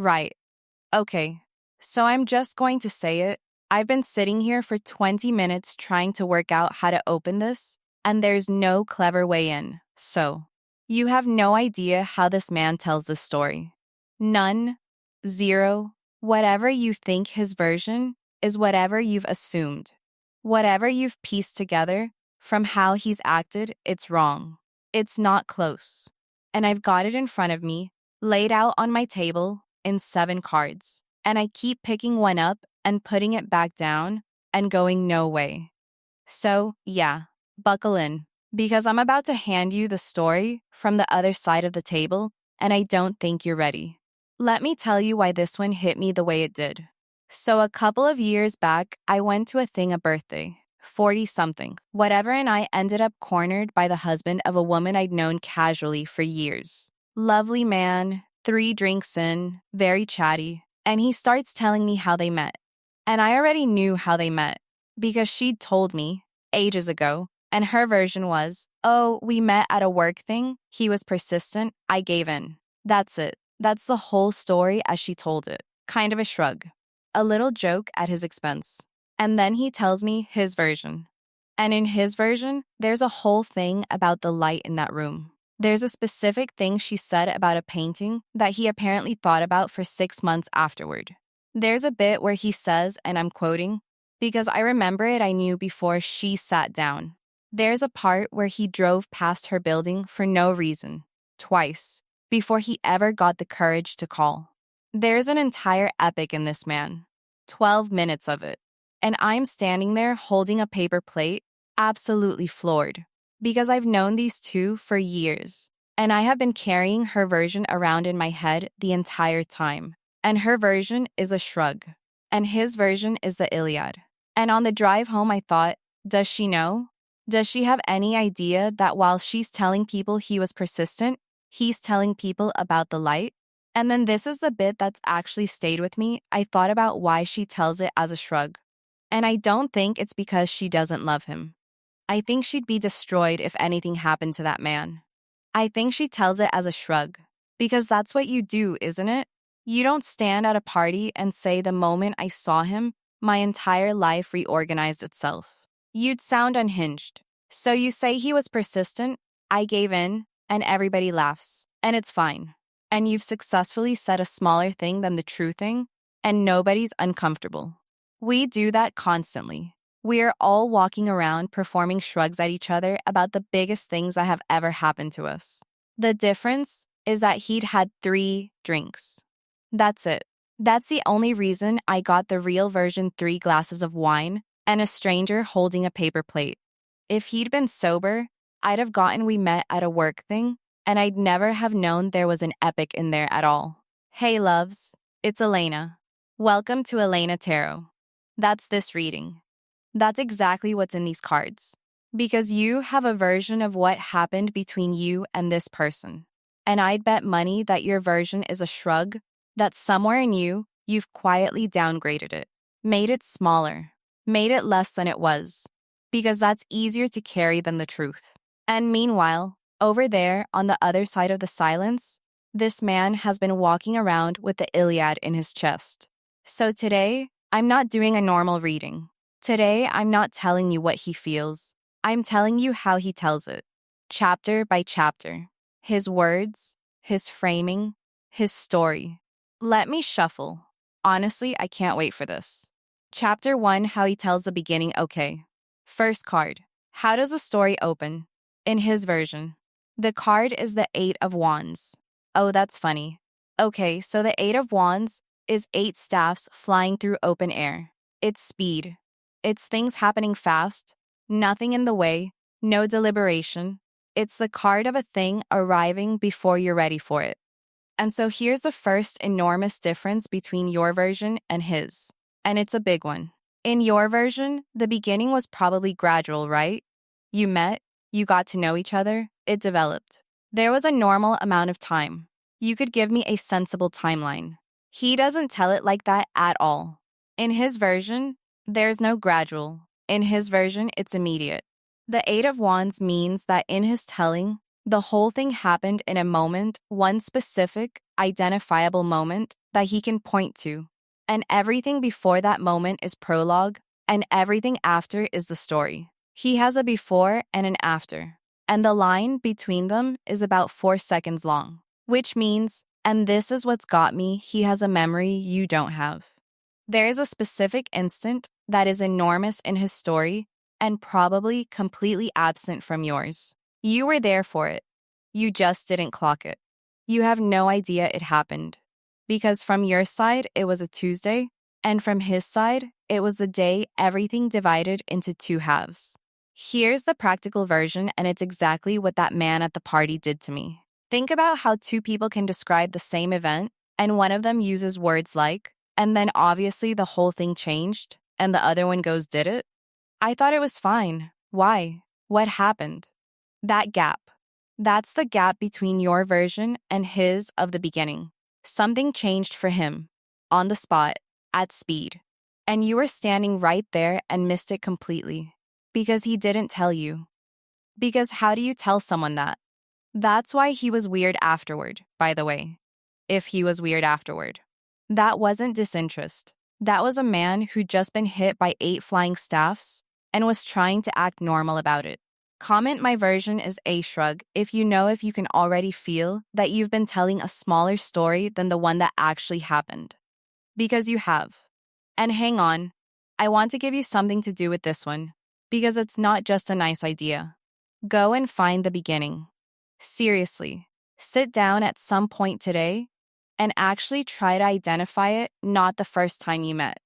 Right. Okay. So I'm just going to say it. I've been sitting here for 20 minutes trying to work out how to open this, and there's no clever way in. So, you have no idea how this man tells this story. None, zero, whatever you think his version is whatever you've assumed. Whatever you've pieced together from how he's acted, it's wrong. It's not close. And I've got it in front of me, laid out on my table in 7 cards. And I keep picking one up and putting it back down and going, no way. So, yeah, buckle in, because I'm about to hand you the story from the other side of the table, and I don't think you're ready. Let me tell you why this one hit me the way it did. So, a couple of years back, I went to a birthday, 40 something, whatever, and I ended up cornered by the husband of a woman I'd known casually for years. Lovely man, 3 drinks in, very chatty, and he starts telling me how they met. And I already knew how they met because she'd told me ages ago, and her version was, oh, we met at a work thing, he was persistent, I gave in. That's it. That's the whole story as she told it. Kind of a shrug. A little joke at his expense. And then he tells me his version. And in his version, there's a whole thing about the light in that room. There's a specific thing she said about a painting that he apparently thought about for 6 months afterward. There's a bit where he says, and I'm quoting, because I remember it, I knew before she sat down. There's a part where he drove past her building for no reason, twice, before he ever got the courage to call. There's an entire epic in this man, 12 minutes of it. And I'm standing there holding a paper plate, absolutely floored, because I've known these two for years, and I have been carrying her version around in my head the entire time. And her version is a shrug, and his version is the Iliad. And on the drive home, I thought, does she know? Does she have any idea that while she's telling people he was persistent, he's telling people about the light? And then this is the bit that's actually stayed with me. I thought about why she tells it as a shrug. And I don't think it's because she doesn't love him. I think she'd be destroyed if anything happened to that man. I think she tells it as a shrug, because that's what you do, isn't it? You don't stand at a party and say, the moment I saw him, my entire life reorganized itself. You'd sound unhinged. So you say he was persistent, I gave in, and everybody laughs. And it's fine. And you've successfully said a smaller thing than the true thing, and nobody's uncomfortable. We do that constantly. We are all walking around performing shrugs at each other about the biggest things that have ever happened to us. The difference is that he'd had 3 drinks. That's it. That's the only reason I got the real version, 3 glasses of wine and a stranger holding a paper plate. If he'd been sober, I'd have gotten we met at a work thing, and I'd never have known there was an epic in there at all. Hey loves, it's Elena. Welcome to Elena Tarot. That's this reading. That's exactly what's in these cards. Because you have a version of what happened between you and this person. And I'd bet money that your version is a shrug, that somewhere in you, you've quietly downgraded it, made it smaller, made it less than it was, because that's easier to carry than the truth. And meanwhile, over there on the other side of the silence, this man has been walking around with the Iliad in his chest. So today, I'm not doing a normal reading. Today, I'm not telling you what he feels. I'm telling you how he tells it, chapter by chapter. His words, his framing, his story. Let me shuffle. Honestly, I can't wait for this. Chapter 1, how he tells the beginning, okay. First card. How does the story open? In his version. The card is the 8 of Wands. Oh, that's funny. Okay, so the 8 of Wands is 8 staffs flying through open air. It's speed. It's things happening fast, nothing in the way, no deliberation. It's the card of a thing arriving before you're ready for it. And so here's the first enormous difference between your version and his. And it's a big one. In your version, the beginning was probably gradual, right? You met, you got to know each other, it developed. There was a normal amount of time. You could give me a sensible timeline. He doesn't tell it like that at all. In his version, there's no gradual. In his version, it's immediate. The 8 of Wands means that in his telling, the whole thing happened in a moment, one specific, identifiable moment that he can point to. And everything before that moment is prologue, and everything after is the story. He has a before and an after, and the line between them is about 4 seconds long, which means, and this is what's got me, he has a memory you don't have. There is a specific instant that is enormous in his story and probably completely absent from yours. You were there for it. You just didn't clock it. You have no idea it happened. Because from your side, it was a Tuesday, and from his side, it was the day everything divided into 2 halves. Here's the practical version, and it's exactly what that man at the party did to me. Think about how 2 people can describe the same event, and one of them uses words like, and then obviously the whole thing changed, and the other one goes, did it? I thought it was fine. Why? What happened? That gap. That's the gap between your version and his of the beginning. Something changed for him, on the spot, at speed. And you were standing right there and missed it completely. Because he didn't tell you. Because how do you tell someone that? That's why he was weird afterward, by the way. If he was weird afterward. That wasn't disinterest. That was a man who'd just been hit by 8 flying staffs and was trying to act normal about it. Comment my version is a shrug if you know if you can already feel that you've been telling a smaller story than the one that actually happened. Because you have. And hang on, I want to give you something to do with this one, because it's not just a nice idea. Go and find the beginning. Seriously, sit down at some point today and actually try to identify it not the first time you met,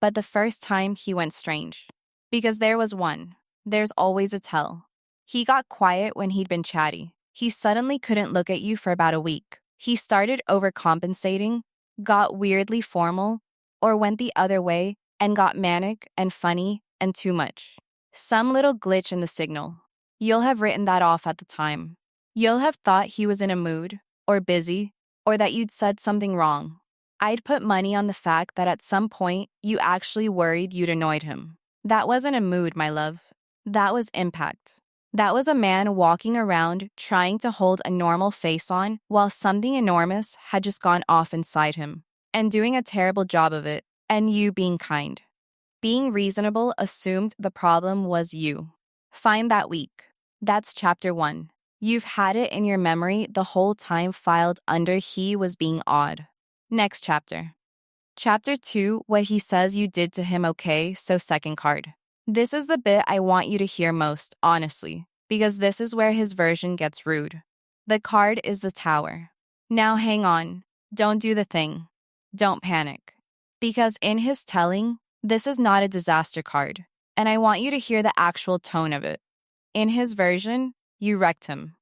but the first time he went strange. Because there was one. There's always a tell. He got quiet when he'd been chatty. He suddenly couldn't look at you for about a week. He started overcompensating, got weirdly formal, or went the other way and got manic and funny and too much. Some little glitch in the signal. You'll have written that off at the time. You'll have thought he was in a mood, or busy, or that you'd said something wrong. I'd put money on the fact that at some point you actually worried you'd annoyed him. That wasn't a mood, my love. That was impact. That was a man walking around trying to hold a normal face on while something enormous had just gone off inside him, and doing a terrible job of it, and you being kind. Being reasonable assumed the problem was you. Find that week. That's chapter 1. You've had it in your memory the whole time filed under he was being odd. Next chapter. Chapter 2, what he says you did to him. Okay, so second card. This is the bit I want you to hear most, honestly, because this is where his version gets rude. The card is the Tower. Now hang on. Don't do the thing. Don't panic. Because in his telling, this is not a disaster card, and I want you to hear the actual tone of it. In his version, you wrecked him.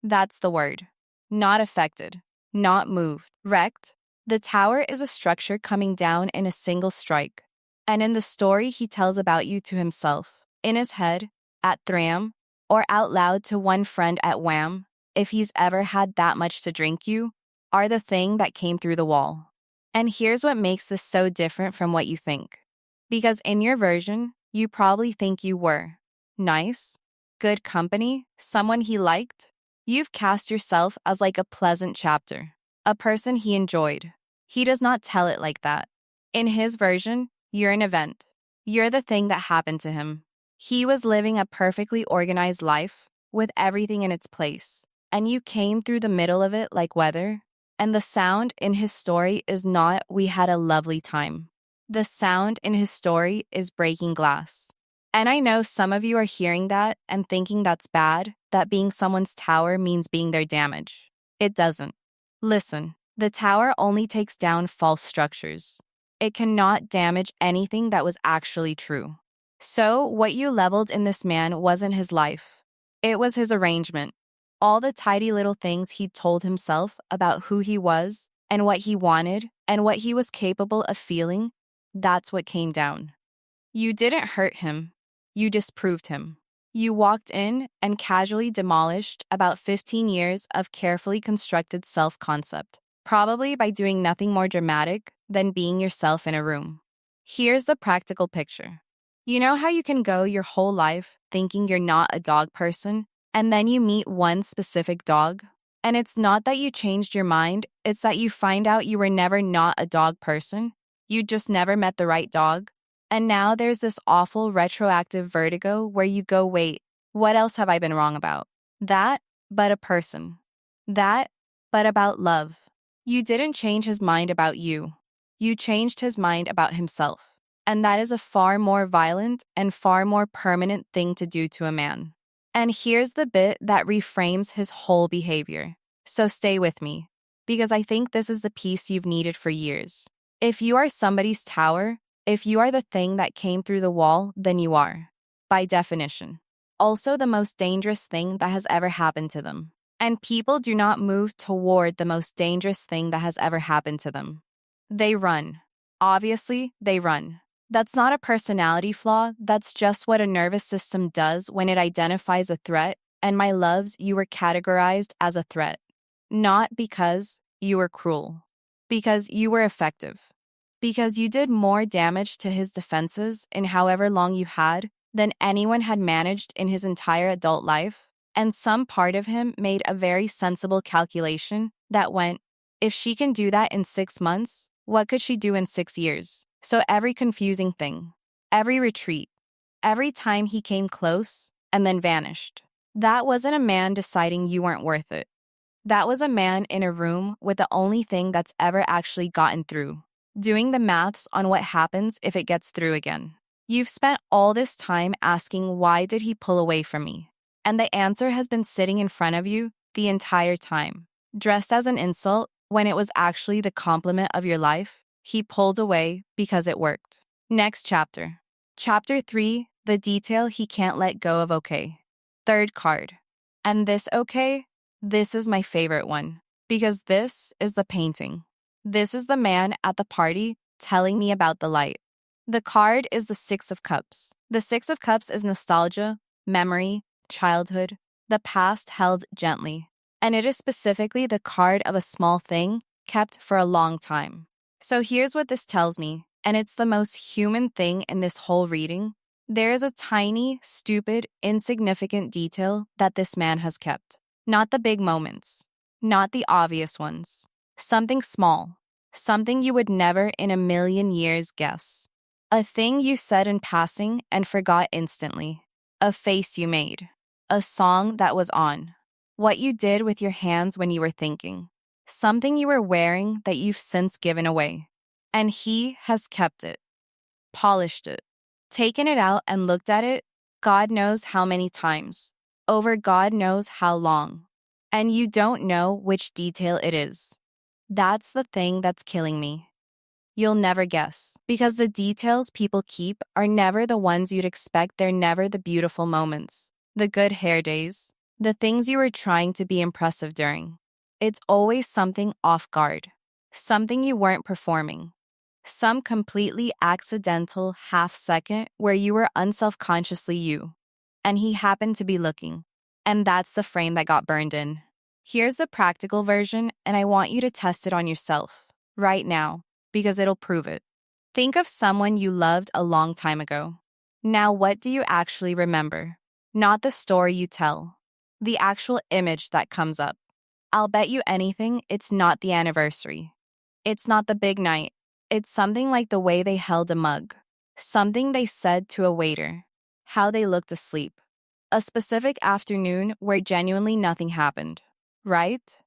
That's the word. Not affected. Not moved. Wrecked. The Tower is a structure coming down in a single strike. And in the story he tells about you to himself, in his head, at Thram, or out loud to one friend at Wham, if he's ever had that much to drink, you are the thing that came through the wall. And here's what makes this so different from what you think. Because in your version, you probably think you were nice, good company, someone he liked. You've cast yourself as like a pleasant chapter, a person he enjoyed. He does not tell it like that. In his version, you're an event. You're the thing that happened to him. He was living a perfectly organized life with everything in its place, and you came through the middle of it like weather. And the sound in his story is not "we had a lovely time." The sound in his story is breaking glass. And I know some of you are hearing that and thinking that's bad, that being someone's tower means being their damage. It doesn't. Listen, the tower only takes down false structures. It cannot damage anything that was actually true. So, what you leveled in this man wasn't his life. It was his arrangement. All the tidy little things he'd told himself about who he was and what he wanted and what he was capable of feeling, that's what came down. You didn't hurt him. You disproved him. You walked in and casually demolished about 15 years of carefully constructed self-concept, probably by doing nothing more dramatic than being yourself in a room. Here's the practical picture. You know how you can go your whole life thinking you're not a dog person, and then you meet one specific dog? And it's not that you changed your mind, It's that you find out you were never not a dog person. You just never met the right dog. And now there's this awful retroactive vertigo where you go, wait, what else have I been wrong about? That, but a person. That, but about love. You didn't change his mind about you. You changed his mind about himself. And that is a far more violent and far more permanent thing to do to a man. And here's the bit that reframes his whole behavior. So stay with me, because I think this is the piece you've needed for years. If you are somebody's tower, if you are the thing that came through the wall, then you are, by definition, also the most dangerous thing that has ever happened to them. And people do not move toward the most dangerous thing that has ever happened to them. They run. Obviously, they run. That's not a personality flaw, that's just what a nervous system does when it identifies a threat, and my loves, you were categorized as a threat. Not because you were cruel, because you were effective. Because you did more damage to his defenses in however long you had than anyone had managed in his entire adult life, and some part of him made a very sensible calculation that went, if she can do that in 6 months, what could she do in 6 years? So every confusing thing, every retreat, every time he came close and then vanished, that wasn't a man deciding you weren't worth it. That was a man in a room with the only thing that's ever actually gotten through, doing the maths on what happens if it gets through again. You've spent all this time asking, why did he pull away from me? And the answer has been sitting in front of you the entire time, dressed as an insult when it was actually the compliment of your life. He pulled away because it worked. Next chapter. Chapter 3, the detail he can't let go of. Okay. Third card. And this okay? This is my favorite one, because this is the painting. This is the man at the party telling me about the light. The card is the Six of Cups. The Six of Cups is nostalgia, memory, childhood, the past held gently. And it is specifically the card of a small thing kept for a long time. So here's what this tells me, and it's the most human thing in this whole reading. There is a tiny, stupid, insignificant detail that this man has kept. Not the big moments, not the obvious ones. Something small, something you would never in a million years guess. A thing you said in passing and forgot instantly. A face you made. A song that was on. What you did with your hands when you were thinking. Something you were wearing that you've since given away. And he has kept it, polished it, taken it out and looked at it, God knows how many times, over God knows how long. And you don't know which detail it is. That's the thing that's killing me. You'll never guess, because the details people keep are never the ones you'd expect. They're never the beautiful moments, the good hair days, the things you were trying to be impressive during. It's always something off guard, something you weren't performing, some completely accidental half second where you were unselfconsciously you, and he happened to be looking. And that's the frame that got burned in. Here's the practical version, and I want you to test it on yourself right now, because it'll prove it. Think of someone you loved a long time ago. Now, what do you actually remember? Not the story you tell, the actual image that comes up. I'll bet you anything it's not the anniversary. It's not the big night. It's something like the way they held a mug, something they said to a waiter, how they looked asleep, a specific afternoon where genuinely nothing happened, right?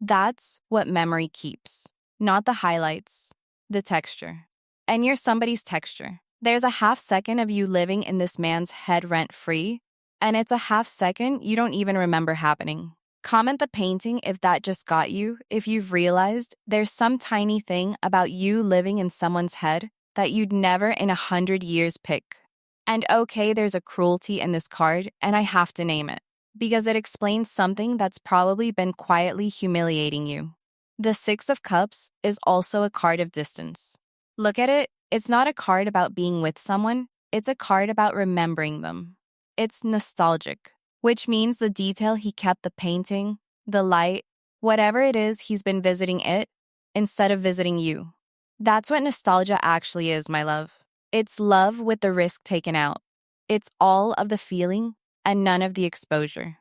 That's what memory keeps, not the highlights, the texture. And you're somebody's texture. There's a half second of you living in this man's head rent-free, and it's a half second you don't even remember happening. Comment the painting if that just got you, if you've realized there's some tiny thing about you living in someone's head that you'd never in 100 years pick. And okay, there's a cruelty in this card, and I have to name it, because it explains something that's probably been quietly humiliating you. The Six of Cups is also a card of distance. Look at it, it's not a card about being with someone, it's a card about remembering them. It's nostalgic, which means the detail he kept, the painting, the light, whatever it is, he's been visiting it instead of visiting you. That's what nostalgia actually is, my love. It's love with the risk taken out. It's all of the feeling and none of the exposure.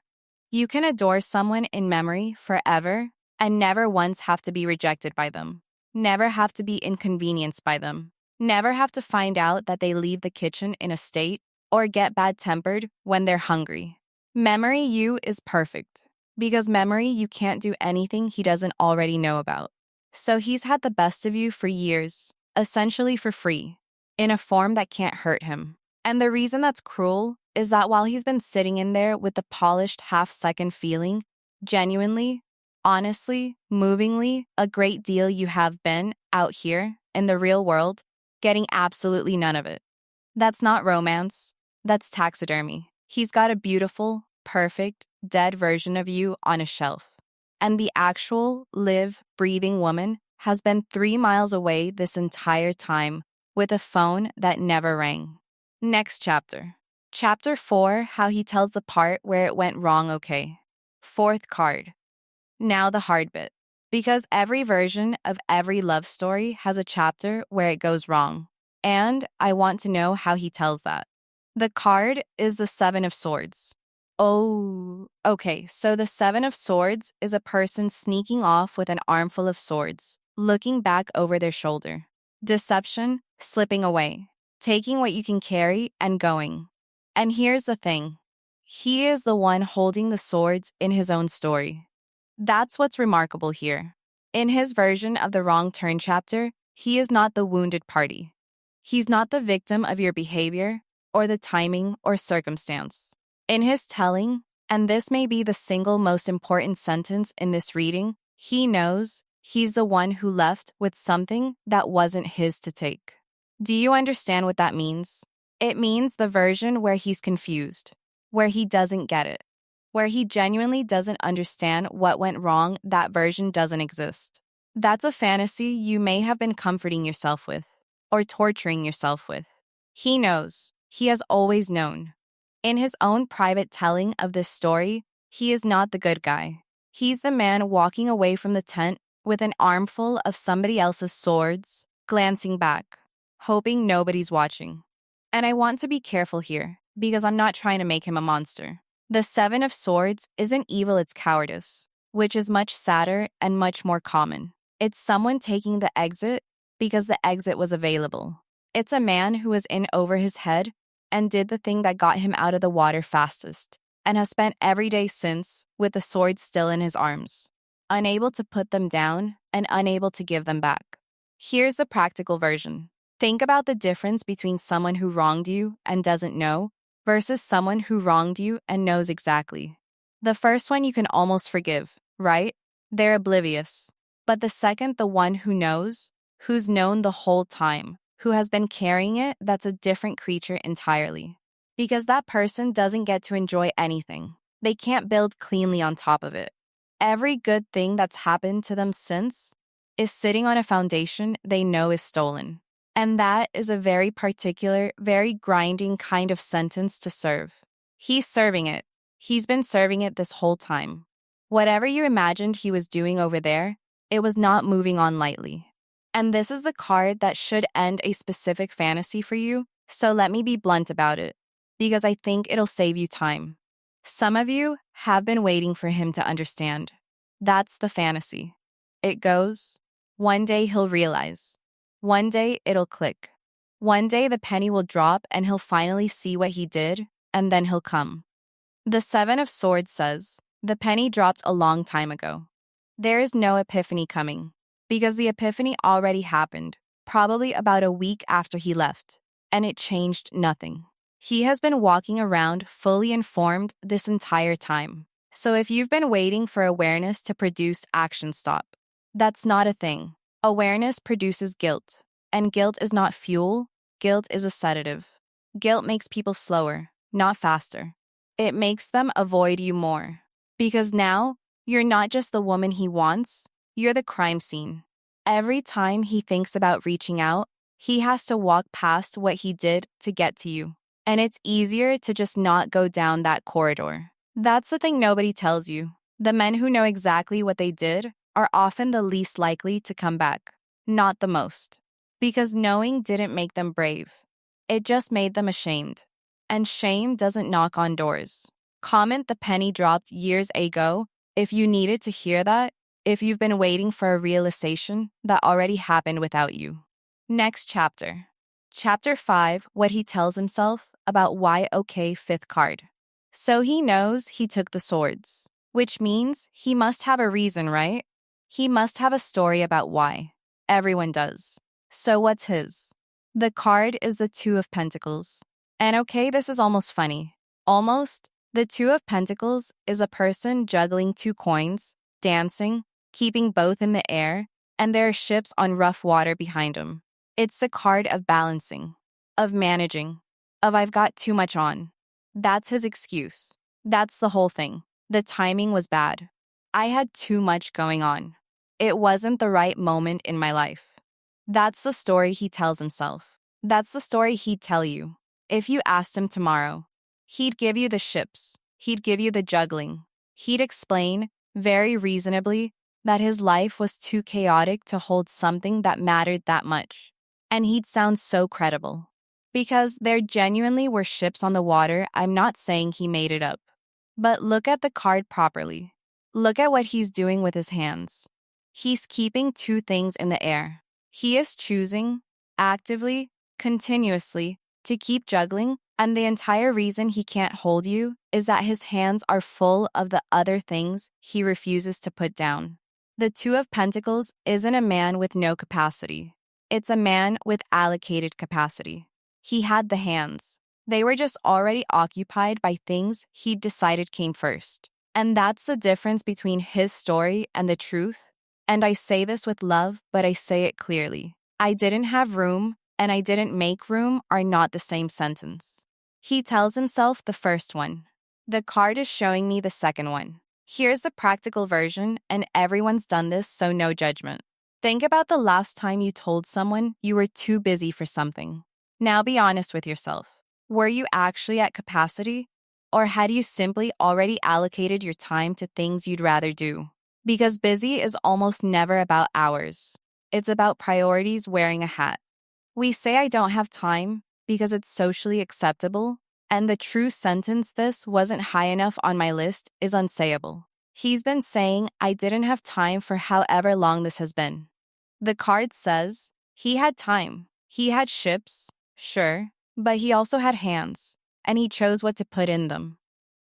You can adore someone in memory forever and never once have to be rejected by them, never have to be inconvenienced by them, never have to find out that they leave the kitchen in a state or get bad-tempered when they're hungry. Memory you is perfect, because memory you can't do anything he doesn't already know about. So he's had the best of you for years, essentially for free, in a form that can't hurt him. And the reason that's cruel is that while he's been sitting in there with the polished half-second feeling, genuinely, honestly, movingly, a great deal you have been, out here, in the real world, getting absolutely none of it. That's not romance, that's taxidermy. He's got a beautiful, perfect, dead version of you on a shelf. And the actual, live, breathing woman has been 3 miles away this entire time with a phone that never rang. Next chapter. Chapter 4, how he tells the part where it went wrong okay. Fourth card. Now the hard bit. Because every version of every love story has a chapter where it goes wrong. And I want to know how he tells that. The card is the Seven of Swords. Oh, okay, so the Seven of Swords is a person sneaking off with an armful of swords, looking back over their shoulder. Deception, slipping away, taking what you can carry and going. And here's the thing. He is the one holding the swords in his own story. That's what's remarkable here. In his version of the wrong turn chapter, he is not the wounded party. He's not the victim of your behavior or the timing or circumstance. In his telling, and this may be the single most important sentence in this reading, he knows he's the one who left with something that wasn't his to take. Do you understand what that means? It means the version where he's confused, where he doesn't get it, where he genuinely doesn't understand what went wrong. That version doesn't exist. That's a fantasy you may have been comforting yourself with, or torturing yourself with. He knows. He has always known. In his own private telling of this story, he is not the good guy. He's the man walking away from the tent with an armful of somebody else's swords, glancing back, hoping nobody's watching. And I want to be careful here, because I'm not trying to make him a monster. The Seven of Swords isn't evil, it's cowardice, which is much sadder and much more common. It's someone taking the exit because the exit was available. It's a man who was in over his head and did the thing that got him out of the water fastest, and has spent every day since with the swords still in his arms, unable to put them down and unable to give them back. Here's the practical version. Think about the difference between someone who wronged you and doesn't know versus someone who wronged you and knows exactly. The first one you can almost forgive, right? They're oblivious. But the second, the one who knows, who's known the whole time, who has been carrying it, that's a different creature entirely. Because that person doesn't get to enjoy anything. They can't build cleanly on top of it. Every good thing that's happened to them since is sitting on a foundation they know is stolen. And that is a very particular, very grinding kind of sentence to serve. He's serving it. He's been serving it this whole time. Whatever you imagined he was doing over there, it was not moving on lightly. And this is the card that should end a specific fantasy for you, so let me be blunt about it, because I think it'll save you time. Some of you have been waiting for him to understand. That's the fantasy. It goes, one day he'll realize. One day it'll click. One day the penny will drop and he'll finally see what he did, and then he'll come. The Seven of Swords says, the penny dropped a long time ago. There is no epiphany coming, because the epiphany already happened, probably about a week after he left, and it changed nothing. He has been walking around fully informed this entire time. So if you've been waiting for awareness to produce action, stop. That's not a thing. Awareness produces guilt, and guilt is not fuel, guilt is a sedative. Guilt makes people slower, not faster. It makes them avoid you more, because now you're not just the woman he wants, you're the crime scene. Every time he thinks about reaching out, he has to walk past what he did to get to you. And it's easier to just not go down that corridor. That's the thing nobody tells you. The men who know exactly what they did are often the least likely to come back, not the most. Because knowing didn't make them brave. It just made them ashamed. And shame doesn't knock on doors. Comment the penny dropped years ago if you needed to hear that, if you've been waiting for a realization that already happened without you. Next chapter. Chapter 5, what he tells himself about why okay, fifth card. So he knows he took the swords, which means he must have a reason, right? He must have a story about why. Everyone does. So what's his? The card is the Two of Pentacles. And okay, this is almost funny. Almost. The Two of Pentacles is a person juggling two coins, dancing, keeping both in the air, and there are ships on rough water behind him. It's the card of balancing, of managing, of I've got too much on. That's his excuse. That's the whole thing. The timing was bad. I had too much going on. It wasn't the right moment in my life. That's the story he tells himself. That's the story he'd tell you. If you asked him tomorrow, he'd give you the ships. He'd give you the juggling. He'd explain, very reasonably, that his life was too chaotic to hold something that mattered that much. And he'd sound so credible. Because there genuinely were ships on the water. I'm not saying he made it up. But look at the card properly. Look at what he's doing with his hands. He's keeping two things in the air. He is choosing, actively, continuously, to keep juggling, and the entire reason he can't hold you is that his hands are full of the other things he refuses to put down. The Two of Pentacles isn't a man with no capacity. It's a man with allocated capacity. He had the hands. They were just already occupied by things he'd decided came first. And that's the difference between his story and the truth. And I say this with love, but I say it clearly. I didn't have room, and I didn't make room are not the same sentence. He tells himself the first one. The card is showing me the second one. Here's the practical version, and everyone's done this, so no judgment. Think about the last time you told someone you were too busy for something. Now be honest with yourself. Were you actually at capacity? Or had you simply already allocated your time to things you'd rather do? Because busy is almost never about hours. It's about priorities wearing a hat. We say I don't have time because it's socially acceptable, and the true sentence this wasn't high enough on my list is unsayable. He's been saying I didn't have time for however long this has been. The card says he had time. He had ships, sure, but he also had hands, and he chose what to put in them.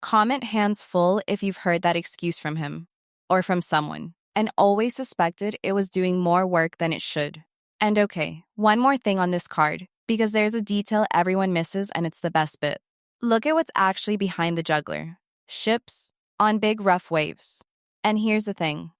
Comment hands full if you've heard that excuse from him, or from someone, and always suspected it was doing more work than it should. And okay, one more thing on this card, because there's a detail everyone misses and it's the best bit. Look at what's actually behind the juggler. Ships on big rough waves. And here's the thing.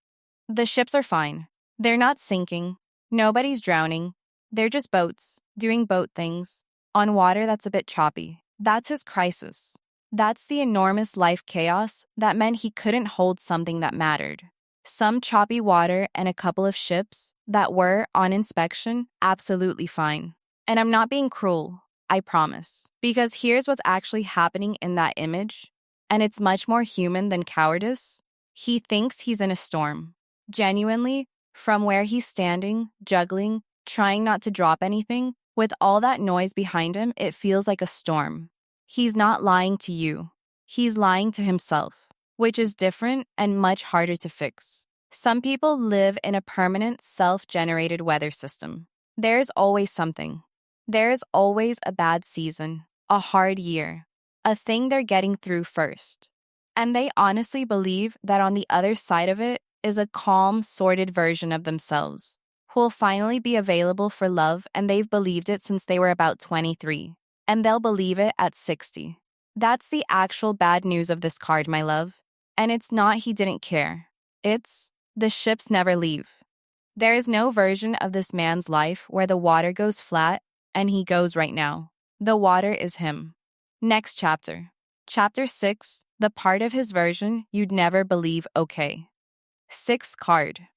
The ships are fine. They're not sinking. Nobody's drowning. They're just boats, doing boat things, on water that's a bit choppy. That's his crisis. That's the enormous life chaos that meant he couldn't hold something that mattered. Some choppy water and a couple of ships that were, on inspection, absolutely fine. And I'm not being cruel, I promise. Because here's what's actually happening in that image, and it's much more human than cowardice. He thinks he's in a storm. Genuinely, from where he's standing, juggling, trying not to drop anything, with all that noise behind him, it feels like a storm. He's not lying to you. He's lying to himself, which is different and much harder to fix. Some people live in a permanent self-generated weather system. There's always something. There's always a bad season, a hard year, a thing they're getting through first. And they honestly believe that on the other side of it is a calm, sorted version of themselves, who will finally be available for love, and they've believed it since they were about 23. And they'll believe it at 60. That's the actual bad news of this card, my love. And it's not he didn't care. It's the ships never leave. There is no version of this man's life where the water goes flat and he goes right now. The water is him. Next chapter. Chapter 6, the part of his version you'd never believe okay. Sixth card.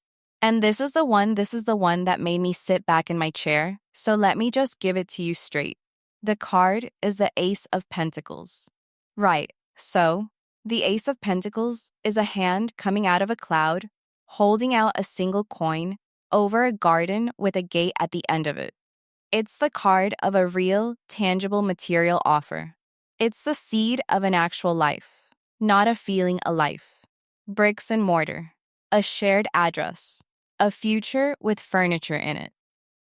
And this is the one that made me sit back in my chair, so let me just give it to you straight. The card is the Ace of Pentacles. Right, so the Ace of Pentacles is a hand coming out of a cloud, holding out a single coin over a garden with a gate at the end of it. It's the card of a real, tangible material offer. It's the seed of an actual life, not a feeling, a life. Bricks and mortar. a shared address, a future with furniture in it.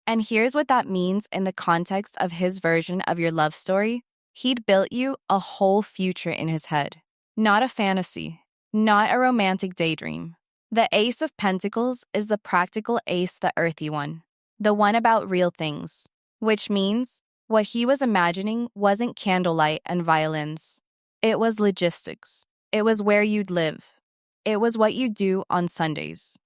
And here's what that means in the context of his version of your love story. He'd built you a whole future in his head, not a fantasy, not a romantic daydream. The Ace of Pentacles is the practical ace, the earthy one, the one about real things, which means what he was imagining wasn't candlelight and violins. It was logistics. It was where you'd live. It was what you do on Sundays.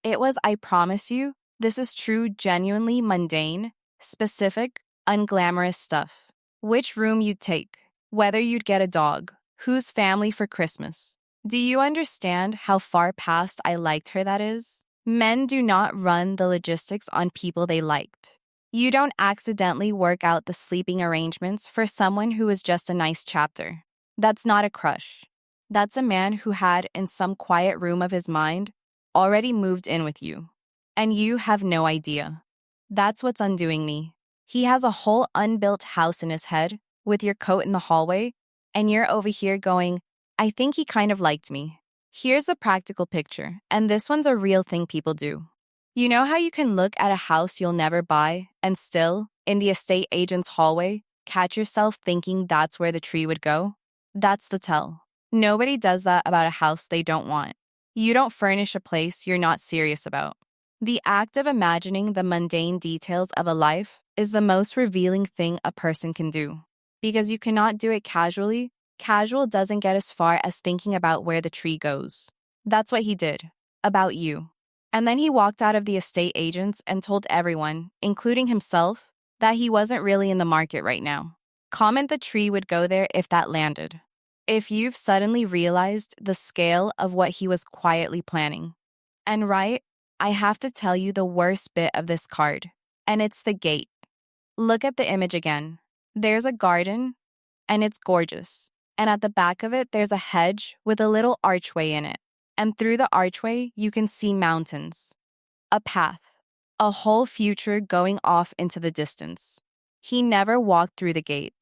It was, I promise you, this is true, genuinely mundane, specific, unglamorous stuff. Which room you'd take, whether you'd get a dog, whose family for Christmas. Do you understand how far past I liked her that is? Men do not run the logistics on people they liked. You don't accidentally work out the sleeping arrangements for someone who is just a nice chapter. That's not a crush. That's a man who had, in some quiet room of his mind, already moved in with you. And you have no idea. That's what's undoing me. He has a whole unbuilt house in his head, with your coat in the hallway, and you're over here going, I think he kind of liked me. Here's the practical picture, and this one's a real thing people do. You know how you can look at a house you'll never buy, and still, in the estate agent's hallway, catch yourself thinking that's where the tree would go? That's the tell. Nobody does that about a house they don't want. You don't furnish a place you're not serious about. The act of imagining the mundane details of a life is the most revealing thing a person can do. Because you cannot do it casually, casual doesn't get as far as thinking about where the tree goes. That's what he did. About you. And then he walked out of the estate agents and told everyone, including himself, that he wasn't really in the market right now. Comment the tree would go there if that landed. If you've suddenly realized the scale of what he was quietly planning. And right, I have to tell you the worst bit of this card, and it's the gate. Look at the image again. There's a garden, and it's gorgeous. And at the back of it, there's a hedge with a little archway in it. And through the archway, you can see mountains. A path. A whole future going off into the distance. He never walked through the gate.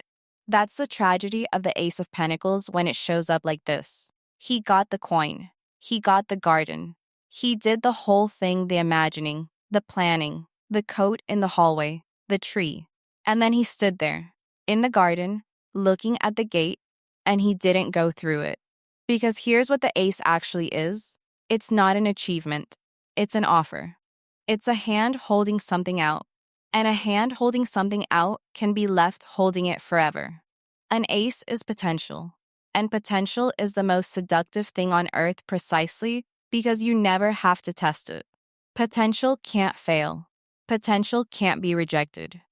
That's the tragedy of the Ace of Pentacles when it shows up like this. He got the coin. He got the garden. He did the whole thing, the imagining, the planning, the coat in the hallway, the tree. And then he stood there, in the garden, looking at the gate, and he didn't go through it. Because here's what the ace actually is. It's not an achievement. It's an offer. It's a hand holding something out. And a hand holding something out can be left holding it forever. An ace is potential. And potential is the most seductive thing on earth precisely because you never have to test it. Potential can't fail. Potential can't be rejected.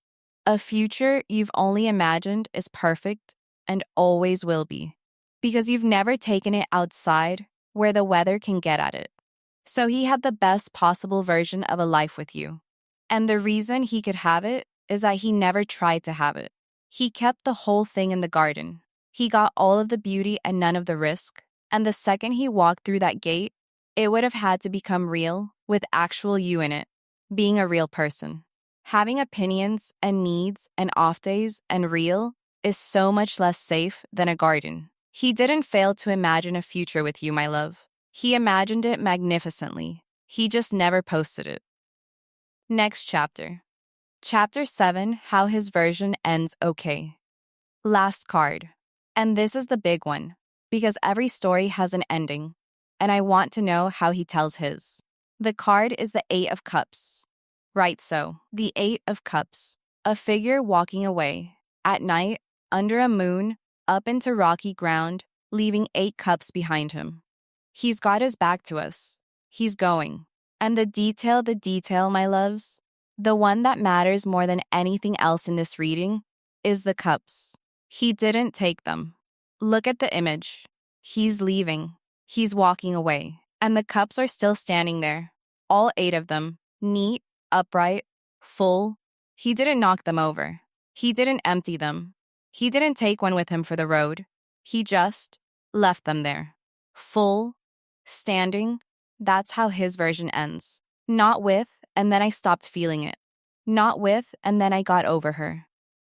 A future you've only imagined is perfect and always will be, because you've never taken it outside where the weather can get at it. So he had the best possible version of a life with you. And the reason he could have it is that he never tried to have it. He kept the whole thing in the garden. He got all of the beauty and none of the risk. And the second he walked through that gate, it would have had to become real with actual you in it, being a real person. Having opinions and needs and off days and real is so much less safe than a garden. He didn't fail to imagine a future with you, my love. He imagined it magnificently. He just never posted it. Next chapter. Chapter 7, how his version ends okay. Last card. And this is the big one, because every story has an ending, and I want to know how he tells his. The card is the 8 of Cups. Right, so, the 8 of Cups. A figure walking away, at night, under a moon, up into rocky ground, leaving 8 cups behind him. He's got his back to us. He's going. And the detail, my loves, the one that matters more than anything else in this reading, is the cups. He didn't take them. Look at the image. He's leaving. He's walking away. And the cups are still standing there. All 8 of them. Neat, upright, full. He didn't knock them over. He didn't empty them. He didn't take one with him for the road. He just left them there. Full, standing. That's how his version ends. Not with, and then I stopped feeling it. Not with, and then I got over her.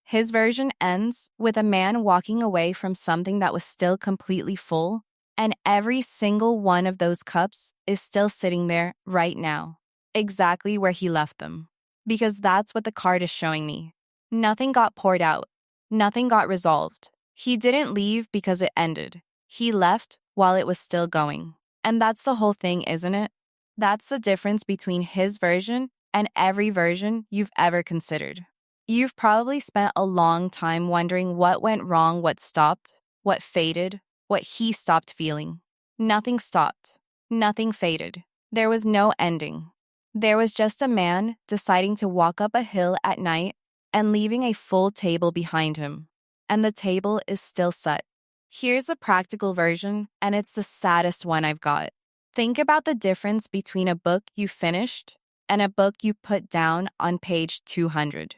His version ends with a man walking away from something that was still completely full, And every single one of those cups is still sitting there right now, exactly where he left them. Because that's what the card is showing me. Nothing got poured out. Nothing got resolved. He didn't leave because it ended. He left while it was still going. And that's the whole thing, isn't it? That's the difference between his version and every version you've ever considered. You've probably spent a long time wondering what went wrong, what stopped, what faded, what he stopped feeling. Nothing stopped. Nothing faded. There was no ending. There was just a man deciding to walk up a hill at night and leaving a full table behind him. And the table is still set. Here's the practical version, and it's the saddest one I've got. Think about the difference between a book you finished and a book you put down on page 200.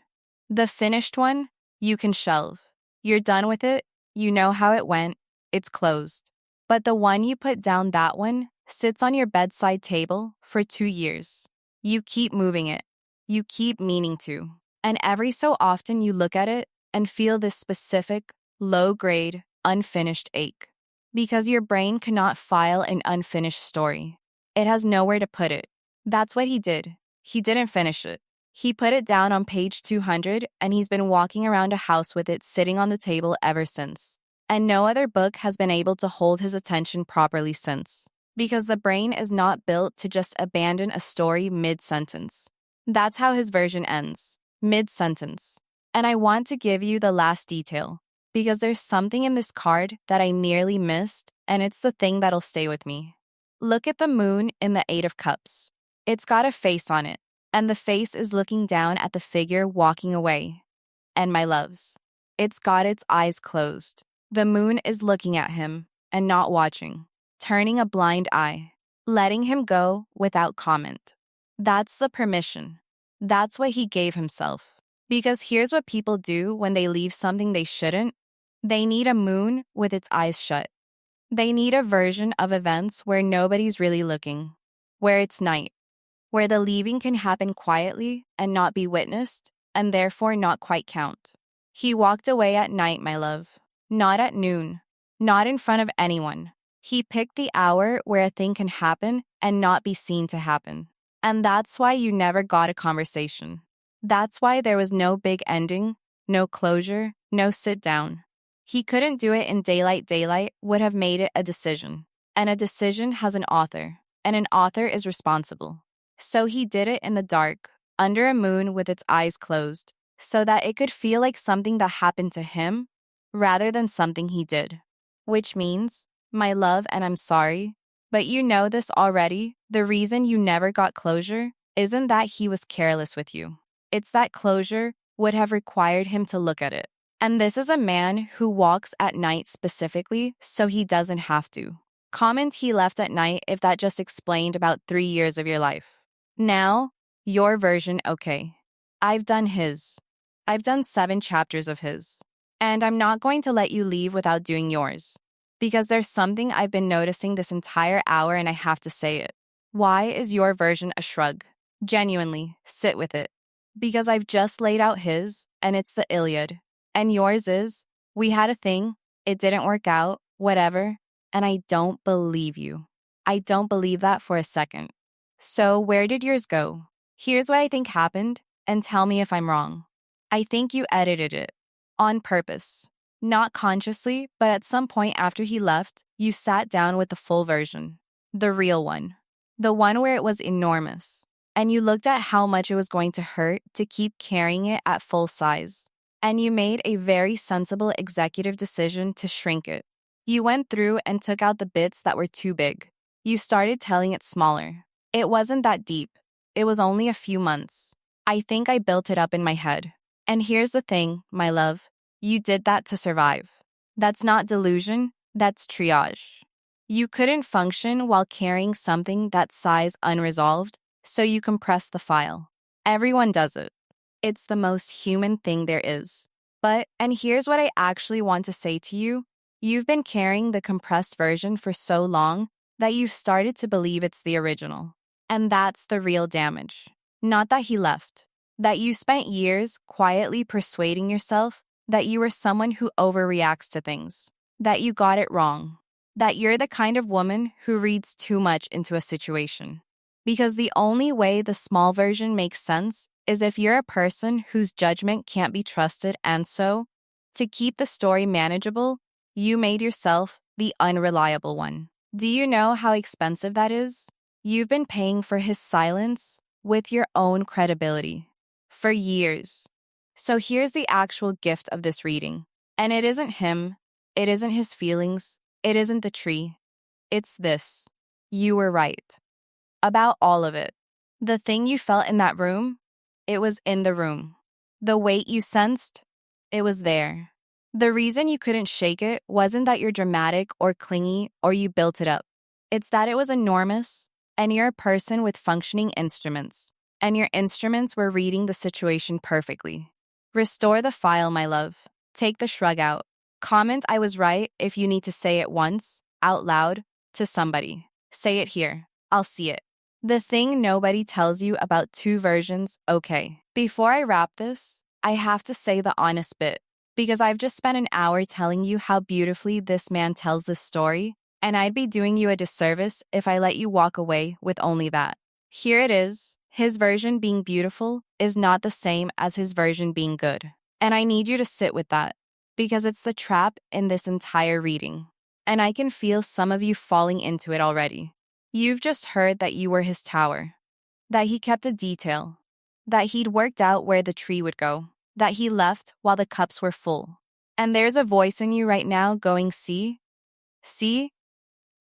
The finished one, you can shelve. You're done with it, you know how it went, it's closed. But the one you put down, that one, sits on your bedside table for 2 years. You keep moving it. You keep meaning to. And every so often you look at it and feel this specific, low-grade, unfinished ache. Because your brain cannot file an unfinished story. It has nowhere to put it. That's what he did. He didn't finish it. He put it down on page 200, and he's been walking around a house with it sitting on the table ever since. And no other book has been able to hold his attention properly since. Because the brain is not built to just abandon a story mid-sentence. That's how his version ends, mid-sentence. And I want to give you the last detail, because there's something in this card that I nearly missed, and it's the thing that'll stay with me. Look at the moon in the Eight of Cups. It's got a face on it, and the face is looking down at the figure walking away. And my loves, it's got its eyes closed. The moon is looking at him and not watching, turning a blind eye, letting him go without comment. That's the permission. That's what he gave himself. Because here's what people do when they leave something they shouldn't. They need a moon with its eyes shut. They need a version of events where nobody's really looking, where it's night, where the leaving can happen quietly and not be witnessed, and therefore not quite count. He walked away at night, my love. Not at noon. Not in front of anyone. He picked the hour where a thing can happen and not be seen to happen. And that's why you never got a conversation. That's why there was no big ending, no closure, no sit down. He couldn't do it in daylight. Daylight would have made it a decision. And a decision has an author. And an author is responsible. So he did it in the dark, under a moon with its eyes closed, so that it could feel like something that happened to him rather than something he did. Which means, my love, and I'm sorry, but you know this already, the reason you never got closure isn't that he was careless with you. It's that closure would have required him to look at it. And this is a man who walks at night specifically so he doesn't have to. Comment he left at night if that just explained about 3 years of your life. Now, your version, okay. I've done his. I've done 7 chapters of his. And I'm not going to let you leave without doing yours. Because there's something I've been noticing this entire hour and I have to say it. Why is your version a shrug? Genuinely, sit with it. Because I've just laid out his, and it's the Iliad. And yours is, we had a thing, it didn't work out, whatever, and I don't believe you. I don't believe that for a second. So where did yours go? Here's what I think happened, and tell me if I'm wrong. I think you edited it. On purpose. Not consciously, but at some point after he left, you sat down with the full version. The real one. The one where it was enormous. And you looked at how much it was going to hurt to keep carrying it at full size. And you made a very sensible executive decision to shrink it. You went through and took out the bits that were too big. You started telling it smaller. It wasn't that deep. It was only a few months. I think I built it up in my head. And here's the thing, my love. You did that to survive. That's not delusion, that's triage. You couldn't function while carrying something that size unresolved, so you compressed the file. Everyone does it. It's the most human thing there is. But, and here's what I actually want to say to you, you've been carrying the compressed version for so long that you've started to believe it's the original. And that's the real damage. Not that he left. That you spent years quietly persuading yourself that you were someone who overreacts to things. That you got it wrong. that you're the kind of woman who reads too much into a situation. Because the only way the small version makes sense is if you're a person whose judgment can't be trusted, and so, to keep the story manageable, you made yourself the unreliable one. Do you know how expensive that is? You've been paying for his silence with your own credibility for years. So here's the actual gift of this reading. And it isn't him, it isn't his feelings, it isn't the tree. It's this. You were right. About all of it. The thing you felt in that room, it was in the room. The weight you sensed, it was there. The reason you couldn't shake it wasn't that you're dramatic or clingy or you built it up. It's that it was enormous, and you're a person with functioning instruments, and your instruments were reading the situation perfectly. Restore the file, my love. Take the shrug out. Comment I was right if you need to say it once, out loud, to somebody. Say it here. I'll see it. The thing nobody tells you about two versions, okay. Before I wrap this, I have to say the honest bit, because I've just spent an hour telling you how beautifully this man tells this story, and I'd be doing you a disservice if I let you walk away with only that. Here it is. His version being beautiful is not the same as his version being good. And I need you to sit with that, because it's the trap in this entire reading. And I can feel some of you falling into it already. You've just heard that you were his tower, that he kept a detail, that he'd worked out where the tree would go, that he left while the cups were full. And there's a voice in you right now going, see? See?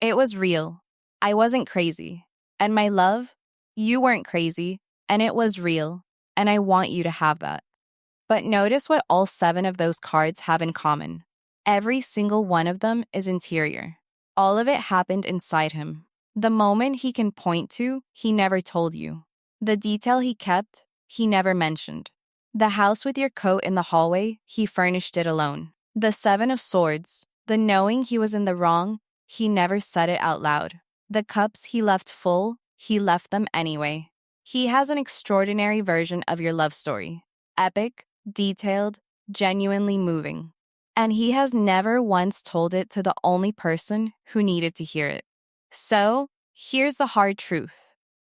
It was real. I wasn't crazy. And my love, you weren't crazy, and it was real, and I want you to have that. But notice what all 7 of those cards have in common. Every single one of them is interior. All of it happened inside him. The moment he can point to, he never told you. The detail he kept, he never mentioned. The house with your coat in the hallway, he furnished it alone. The 7 of Swords, the knowing he was in the wrong, he never said it out loud. The cups he left full, he left them anyway. He has an extraordinary version of your love story. Epic, detailed, genuinely moving. And he has never once told it to the only person who needed to hear it. So, here's the hard truth.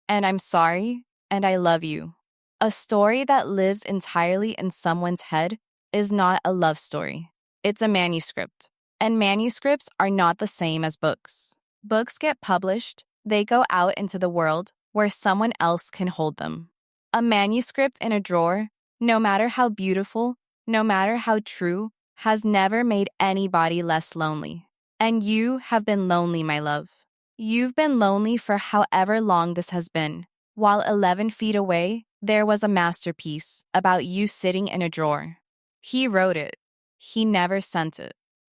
And I'm sorry, and I love you. A story that lives entirely in someone's head is not a love story. It's a manuscript. And manuscripts are not the same as books. Books get published, they go out into the world where someone else can hold them. A manuscript in a drawer, no matter how beautiful, no matter how true, has never made anybody less lonely. And you have been lonely, my love. You've been lonely for however long this has been, while 11 feet away, there was a masterpiece about you sitting in a drawer. He wrote it. He never sent it.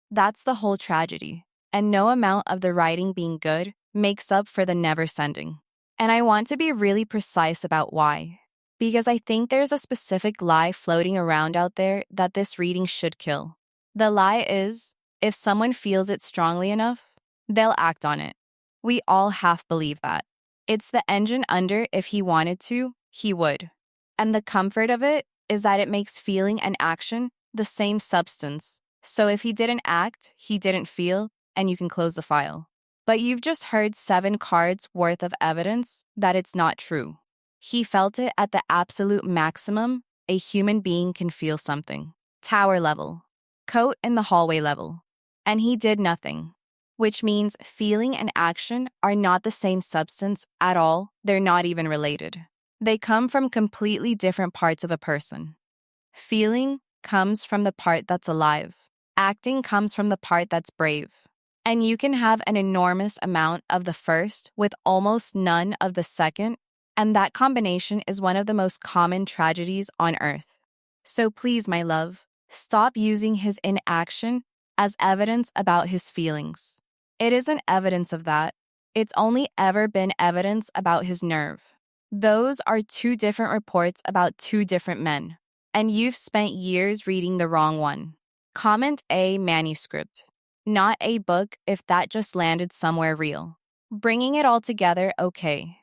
That's the whole tragedy. And no amount of the writing being good makes up for the never sending. And I want to be really precise about why. Because I think there's a specific lie floating around out there that this reading should kill. The lie is, if someone feels it strongly enough, they'll act on it. We all half believe that. It's the engine under if he wanted to, he would. And the comfort of it is that it makes feeling and action the same substance. So if he didn't act, he didn't feel, and you can close the file. But you've just heard 7 cards worth of evidence that it's not true. He felt it at the absolute maximum a human being can feel something. Tower level. Coat in the hallway level. And he did nothing. Which means feeling and action are not the same substance at all. They're not even related. They come from completely different parts of a person. Feeling comes from the part that's alive. Acting comes from the part that's brave. And you can have an enormous amount of the first with almost none of the second, and that combination is one of the most common tragedies on earth. So please, my love, stop using his inaction as evidence about his feelings. It isn't evidence of that. It's only ever been evidence about his nerve. Those are 2 different reports about 2 different men. And you've spent years reading the wrong one. Comment A, manuscript. Not a book if that just landed somewhere real. Bringing it all together, okay.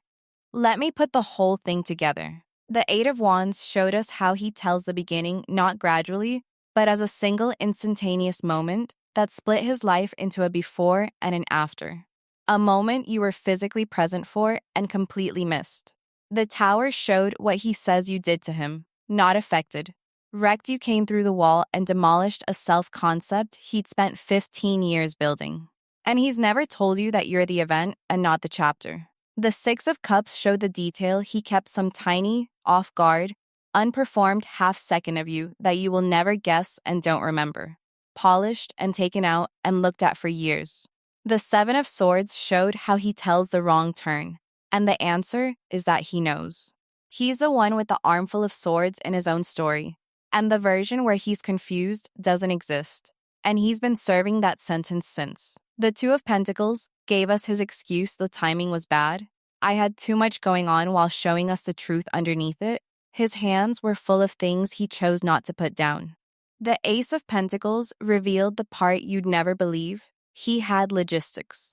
Let me put the whole thing together. The 8 of Wands showed us how he tells the beginning not gradually, but as a single instantaneous moment that split his life into a before and an after. A moment you were physically present for and completely missed. The tower showed what he says you did to him, not affected. Wrecked you came through the wall and demolished a self-concept he'd spent 15 years building. And he's never told you that you're the event and not the chapter. The Six of Cups showed the detail he kept some tiny, off-guard, unperformed half-second of you that you will never guess and don't remember. Polished and taken out and looked at for years. The Seven of Swords showed how he tells the wrong turn, and the answer is that he knows. He's the one with the armful of swords in his own story, and the version where he's confused doesn't exist. And he's been serving that sentence since. The Two of Pentacles gave us his excuse the timing was bad. I had too much going on while showing us the truth underneath it. His hands were full of things he chose not to put down. The Ace of Pentacles revealed the part you'd never believe. He had logistics.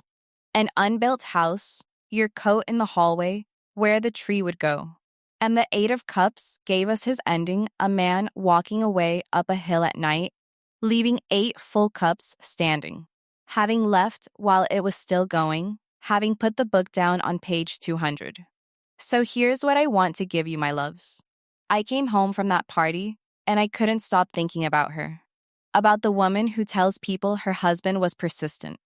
An unbuilt house, your coat in the hallway, where the tree would go. And the Eight of Cups gave us his ending, a man walking away up a hill at night, leaving 8 full cups standing. Having left while it was still going, having put the book down on page 200. So here's what I want to give you, my loves. I came home from that party, and I couldn't stop thinking about her. About the woman who tells people her husband was persistent.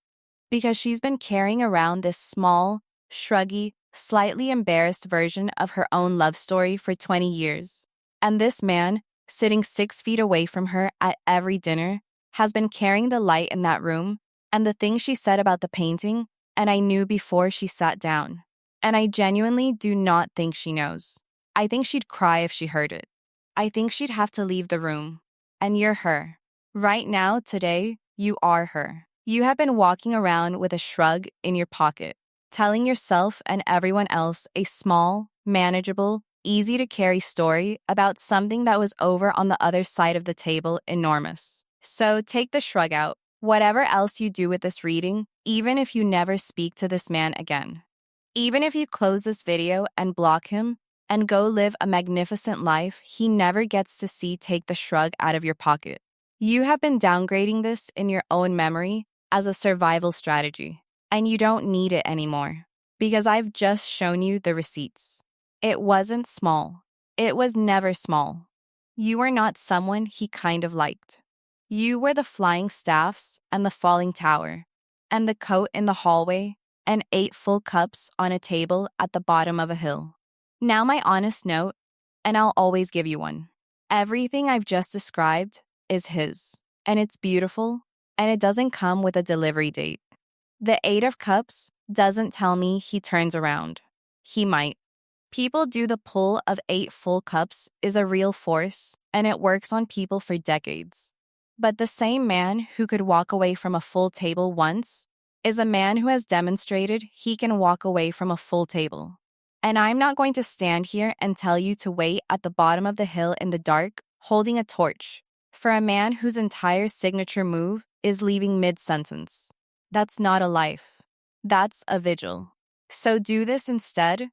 Because she's been carrying around this small, shruggy, slightly embarrassed version of her own love story for 20 years. And this man, sitting 6 feet away from her at every dinner, has been carrying the light in that room and the things she said about the painting, and I knew before she sat down. And I genuinely do not think she knows. I think she'd cry if she heard it. I think she'd have to leave the room. And you're her. Right now, today, you are her. You have been walking around with a shrug in your pocket, telling yourself and everyone else a small, manageable, easy-to-carry story about something that was over on the other side of the table enormous. So take the shrug out. Whatever else you do with this reading, even if you never speak to this man again. Even if you close this video and block him and go live a magnificent life he never gets to see, take the shrug out of your pocket. You have been downgrading this in your own memory as a survival strategy, and you don't need it anymore because I've just shown you the receipts. It wasn't small. It was never small. You were not someone he kind of liked. You were the flying staffs and the falling tower, and the coat in the hallway, and 8 full cups on a table at the bottom of a hill. Now my honest note, and I'll always give you one. Everything I've just described is his, and it's beautiful, and it doesn't come with a delivery date. The 8 of Cups doesn't tell me he turns around. He might. People do the pull of 8 full cups is a real force, and it works on people for decades. But the same man who could walk away from a full table once is a man who has demonstrated he can walk away from a full table. And I'm not going to stand here and tell you to wait at the bottom of the hill in the dark, holding a torch, for a man whose entire signature move is leaving mid-sentence. That's not a life. That's a vigil. So do this instead.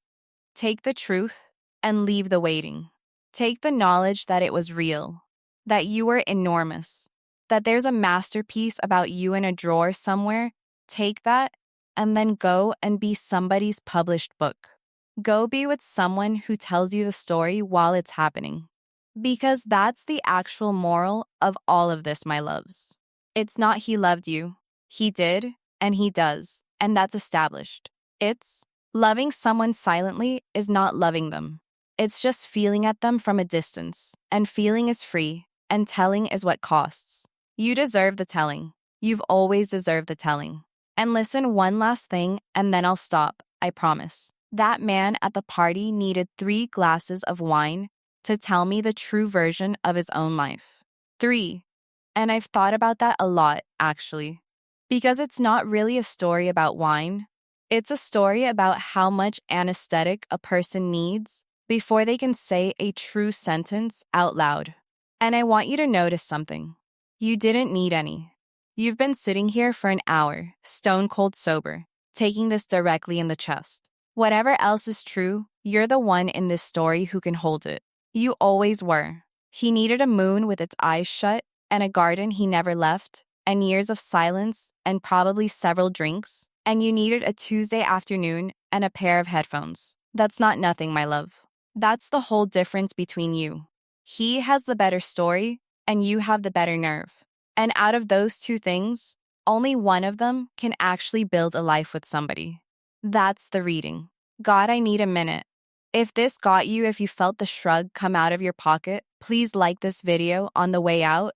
Take the truth and leave the waiting. Take the knowledge that it was real, that you were enormous, that there's a masterpiece about you in a drawer somewhere. Take that and then go and be somebody's published book. Go be with someone who tells you the story while it's happening. Because that's the actual moral of all of this, my loves. It's not he loved you. He did, and he does, and that's established. It's loving someone silently is not loving them. It's just feeling at them from a distance, and feeling is free, and telling is what costs. You deserve the telling. You've always deserved the telling. And listen, one last thing, and then I'll stop, I promise. That man at the party needed 3 glasses of wine to tell me the true version of his own life. 3. And I've thought about that a lot, actually. Because it's not really a story about wine. It's a story about how much anesthetic a person needs before they can say a true sentence out loud. And I want you to notice something. You didn't need any. You've been sitting here for an hour, stone cold sober, taking this directly in the chest. Whatever else is true, you're the one in this story who can hold it. You always were. He needed a moon with its eyes shut and a garden he never left, and years of silence and probably several drinks, and you needed a Tuesday afternoon and a pair of headphones. That's not nothing, my love. That's the whole difference between you. He has the better story, and you have the better nerve. And out of those two things, only one of them can actually build a life with somebody. That's the reading. God, I need a minute. If this got you, if you felt the shrug come out of your pocket, please like this video on the way out.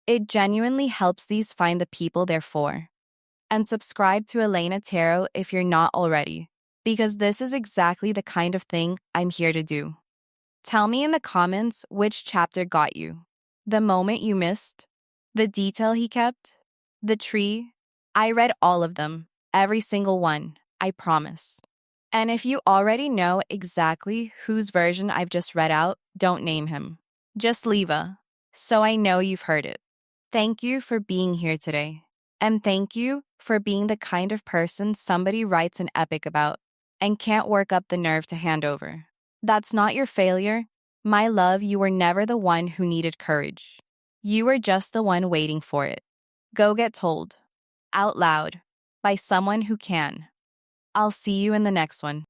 It genuinely helps these find the people they're for. And subscribe to Elena Tarot if you're not already, because this is exactly the kind of thing I'm here to do. Tell me in the comments which chapter got you. The moment you missed, the detail he kept, the tree. I read all of them, every single one, I promise. And if you already know exactly whose version I've just read out, don't name him. Just leave a, so I know you've heard it. Thank you for being here today. And thank you for being the kind of person somebody writes an epic about and can't work up the nerve to hand over. That's not your failure. My love, you were never the one who needed courage. You were just the one waiting for it. Go get told. Out loud. By someone who can. I'll see you in the next one.